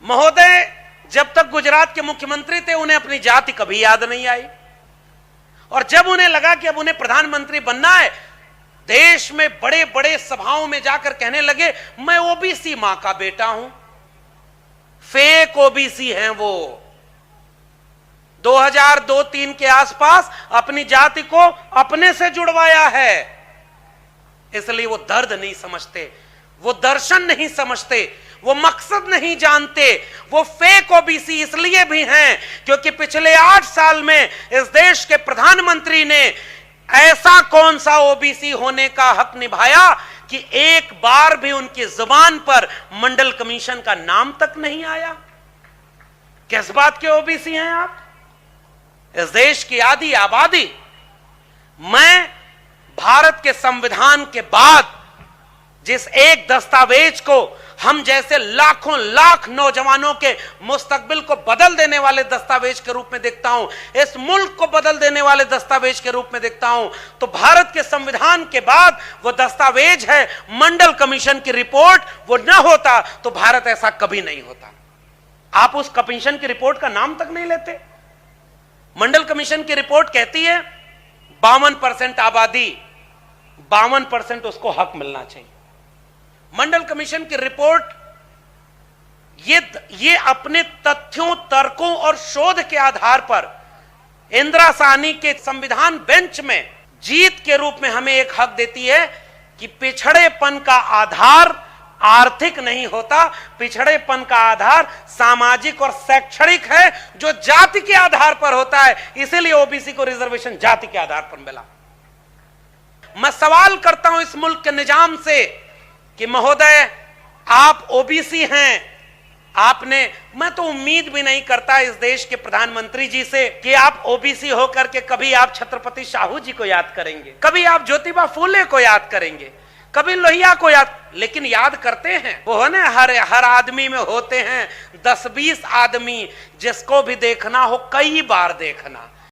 महोदय जब तक गुजरात के मुख्यमंत्री थे उन्हें अपनी जाति कभी याद नहीं आई, और जब उन्हें लगा कि अब उन्हें प्रधानमंत्री बनना है, देश में बड़े बड़े सभाओं में जाकर कहने लगे मैं ओबीसी मां का बेटा हूं। फेक ओबीसी हैं वो। 2002-3 के आसपास अपनी जाति को अपने से जुड़वाया है, इसलिए वो दर्द नहीं समझते, वो दर्शन नहीं समझते, वो मकसद नहीं जानते। वो फेक ओबीसी इसलिए भी हैं क्योंकि पिछले 8 साल में इस देश के प्रधानमंत्री ने ऐसा कौन सा ओबीसी होने का हक निभाया कि एक बार भी उनकी जुबान पर मंडल कमीशन का नाम तक नहीं आया। किस बात के ओबीसी हैं आप? इस देश की आधी आबादी, मैं भारत के संविधान के बाद जिस एक दस्तावेज को हम जैसे लाखों लाख नौजवानों के मुस्तकबिल को बदल देने वाले दस्तावेज के रूप में देखता हूं, इस मुल्क को बदल देने वाले दस्तावेज के रूप में देखता हूं, तो भारत के संविधान के बाद वो दस्तावेज है मंडल कमीशन की रिपोर्ट। वो न होता तो भारत ऐसा कभी नहीं होता। आप उस कमीशन की रिपोर्ट का नाम तक नहीं लेते। मंडल कमीशन की रिपोर्ट कहती है 52% आबादी, 52% उसको हक मिलना चाहिए। मंडल कमीशन की रिपोर्ट ये अपने तथ्यों, तर्कों और शोध के आधार पर इंदिरा साहनी के संविधान बेंच में जीत के रूप में हमें एक हक देती है कि पिछड़ेपन का आधार आर्थिक नहीं होता, पिछड़ेपन का आधार सामाजिक और शैक्षणिक है, जो जाति के आधार पर होता है। इसीलिए ओबीसी को रिजर्वेशन जाति के आधार पर मिला। मैं सवाल करता हूं इस मुल्क के निजाम से कि महोदय आप ओबीसी हैं, मैं तो उम्मीद भी नहीं करता इस देश के प्रधानमंत्री जी से कि आप ओबीसी होकर के कभी आप छत्रपति शाहू जी को याद करेंगे, कभी आप ज्योतिबा फूले को याद करेंगे, कभी लोहिया को याद, लेकिन याद करते हैं। वो है ना, हर आदमी में होते हैं 10-20 आदमी जिसको भी देखना हो कई बार देखना।